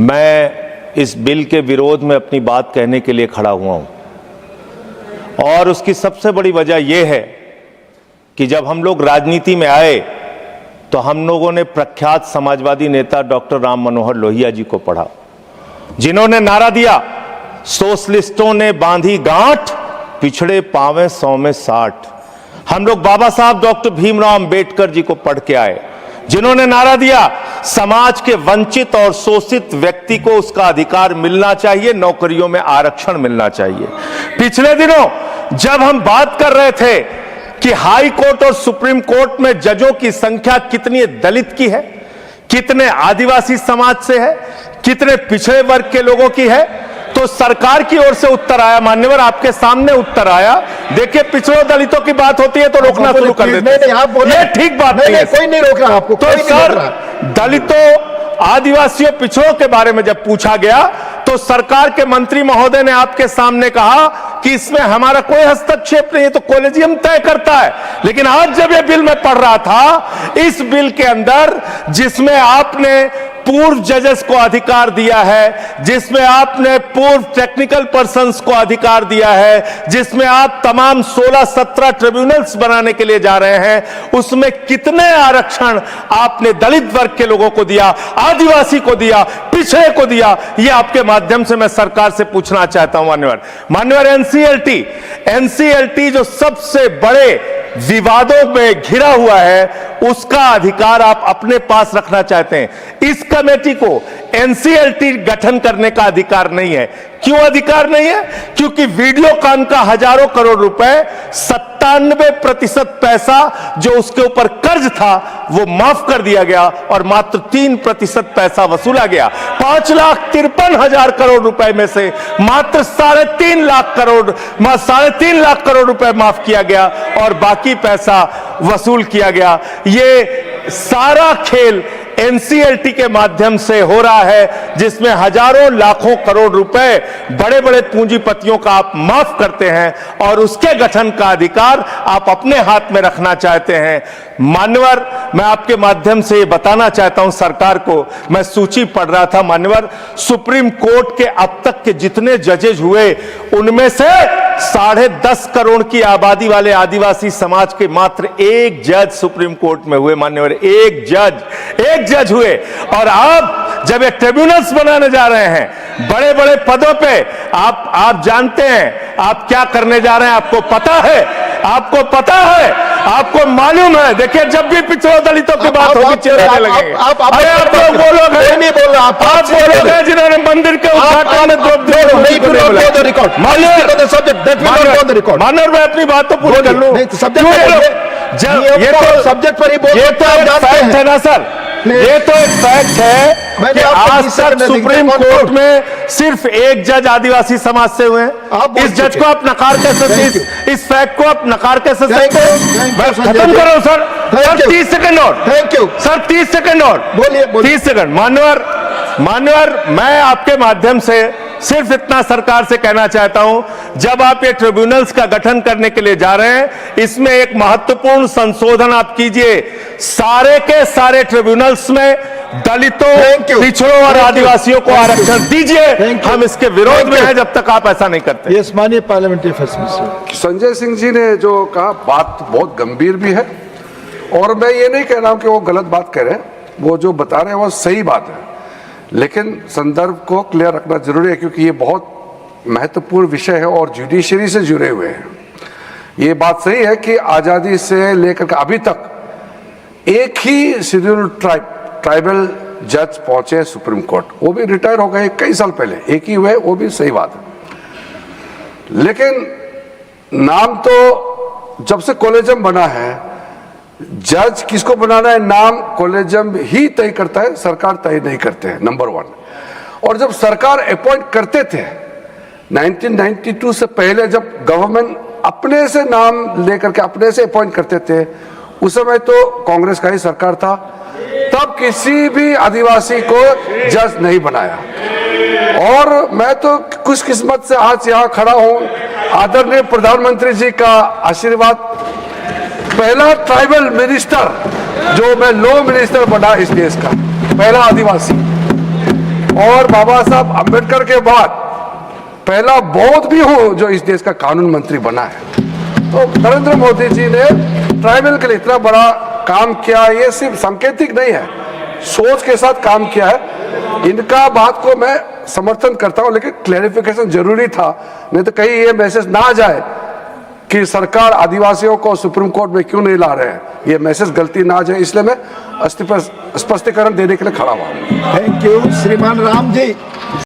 मैं इस बिल के विरोध में अपनी बात कहने के लिए खड़ा हुआ हूं और उसकी सबसे बड़ी वजह यह है कि जब हम लोग राजनीति में आए तो हम लोगों ने प्रख्यात समाजवादी नेता डॉक्टर राम मनोहर लोहिया जी को पढ़ा, जिन्होंने नारा दिया, सोशलिस्टों ने बांधी गांठ, पिछड़े पावे 100 में 60। हम लोग बाबा साहब डॉक्टर भीमराव अंबेडकर जी को पढ़ के आए, जिन्होंने नारा दिया, समाज के वंचित और शोषित व्यक्ति को उसका अधिकार मिलना चाहिए, नौकरियों में आरक्षण मिलना चाहिए। पिछले दिनों जब हम बात कर रहे थे कि हाई कोर्ट और सुप्रीम कोर्ट में जजों की संख्या कितनी दलित की है, कितने आदिवासी समाज से है, कितने पिछड़े वर्ग के लोगों की है, तो सरकार की ओर से उत्तर आया, मान्यवर आपके सामने उत्तर आया। देखिए, पिछड़ों दलितों की बात होती है तो रोकना शुरू कर देते हैं। ये ठीक बात नहीं है। कोई नहीं रोक रहा आपको। तो सर, दलितों, आदिवासियों, पिछड़ों के बारे में जब पूछा गया तो सरकार के मंत्री महोदय ने आपके सामने कहा कि इसमें हमारा कोई हस्तक्षेप नहीं है, तो कॉलेजियम तय करता है। लेकिन आज जब ये बिल मैं पढ़ रहा था, इस बिल के अंदर जिसमें आपने पूर्व जजेस को अधिकार दिया है, जिसमें आपने पूर्व टेक्निकल पर्संस को अधिकार दिया है, जिसमें आप तमाम 16-17 ट्रिब्यूनल्स बनाने के लिए जा रहे हैं, उसमें कितने आरक्षण आपने दलित वर्ग के लोगों को दिया, आदिवासी को दिया, पिछड़े को दिया? ये आपके माध्यम से मैं सरकार से पूछना चाहता हूं। मान्यवर एनसीएलटी जो सबसे बड़े विवादों में घिरा हुआ है, उसका अधिकार आप अपने पास रखना चाहते हैं। इस कमेटी को एनसीएलटी गठन करने का अधिकार नहीं है। क्यों अधिकार नहीं है? क्योंकि वीडियोकॉन का हजारों करोड़ रुपए, 97% पैसा जो उसके ऊपर कर्ज था वो माफ कर दिया गया और मात्र 3% पैसा वसूला गया। 5,53,000 करोड़ रुपए में से मात्र 3.5 लाख करोड़ रुपए माफ किया गया और बाकी पैसा वसूल किया गया। ये सारा खेल एनसीएलटी के माध्यम से हो रहा है, जिसमें हजारों लाखों करोड़ रुपए बड़े बड़े पूंजीपतियों का आप माफ करते हैं और उसके गठन का अधिकार आप अपने हाथ में रखना चाहते हैं। मान्यवर, मैं आपके माध्यम से ये बताना चाहता हूं सरकार को, मैं सूची पढ़ रहा था मान्यवर, सुप्रीम कोर्ट के अब तक के जितने जजेज हुए उनमें से 10.5 करोड़ की आबादी वाले आदिवासी समाज के मात्र एक जज सुप्रीम कोर्ट में हुए। मान्यवर, एक जज हुए। और आप जब ये ट्रिब्यूनल्स बनाने जा रहे हैं बड़े बड़े पदों पे, आप जानते हैं आप क्या करने जा रहे हैं, आपको पता है, आपको मालूम है। देखिए, जब भी पिछड़ों दलितों की बात होगी चिल्लाने लगेंगे। आप लोग वो लोग हैं, नहीं बोल रहा, आप वो लोग हैं जिन्होंने मंदिर के उद्घाटन में मानव, मैं अपनी बात तो पूरी कर लूं। ये तो सब्जेक्ट पर ही बोल, ये तो फैक्ट है ना सर, ये तो एक फैक्ट है कि आज तक सुप्रीम कोर्ट में सिर्फ एक जज आदिवासी समाज से हुए हैं। इस जज को आप नकार कैसे सकते, इस फैक्ट को आप नकार कैसे सकते हैं? खत्म करो सर। 30 सेकंड और, थैंक यू सर, 30 सेकंड और बोलिए। 30 सेकंड। मान्यवर, मैं आपके माध्यम से सिर्फ इतना सरकार से कहना चाहता हूं, जब आप ये ट्रिब्यूनल्स का गठन करने के लिए जा रहे हैं, इसमें एक महत्वपूर्ण संशोधन आप कीजिए। सारे के सारे ट्रिब्यूनल्स में दलितों, पिछड़ों और आदिवासियों को आरक्षण दीजिए। हम इसके विरोध में हैं जब तक आप ऐसा नहीं करते। यस, माननीय parliamentary affairs minister. Sanjay Singh ji ने जो कहा, बात बहुत गंभीर भी है और मैं ये नहीं कह रहा हूं कि वो गलत बात कह रहे हैं, वो जो बता रहे हैं वो सही बात है, लेकिन संदर्भ को क्लियर रखना जरूरी है क्योंकि ये बहुत महत्वपूर्ण विषय है और जुडिशरी से जुड़े हुए हैं। ये बात सही है कि आज़ादी से लेकर के अभी तक एक ही शेड्यूल ट्राइबल जज पहुंचे सुप्रीम कोर्ट, वो भी रिटायर हो गए कई साल पहले, एक ही हुए, वो भी सही बात है। लेकिन नाम तो जब से कॉलेजियम बना है, जज किसको बनाना है नाम कॉलेजियम ही तय करता है, सरकार तय नहीं करते हैं, नंबर 1। और जब सरकार अपॉइंट करते थे 1992 से पहले, जब गवर्नमेंट अपने से नाम लेकर के अपने से अपॉइंट करते थे, उस समय तो कांग्रेस का ही सरकार था, तब किसी भी आदिवासी को जज नहीं बनाया। और मैं तो खुशकिस्मत से आज यहाँ खड़ा हूँ, आदरणीय प्रधानमंत्री जी का आशीर्वाद, पहला ट्राइबल मिनिस्टर जो मैं लॉ मिनिस्टर बना इस देश का, पहला आदिवासी। और बाबा साहब अंबेडकर के बाद पहला बौद्ध भी हूं जो इस देश का कानून मंत्री बना है। तो नरेंद्र मोदी जी ने ट्राइबल के लिए इतना बड़ा काम किया, ये सिर्फ सांकेतिक नहीं है, सोच के साथ काम किया है। इनका बात को मैं समर्थन करता हूं, लेकिन क्लैरिफिकेशन जरूरी था, नहीं तो कहीं ये मैसेज ना जाए कि सरकार आदिवासियों को सुप्रीम कोर्ट में क्यों नहीं ला रहे हैं, ये मैसेज गलती ना जाए, इसलिए मैं स्पष्टीकरण देने के लिए खड़ा हुआ हूं। Thank you. श्रीमान राम जी।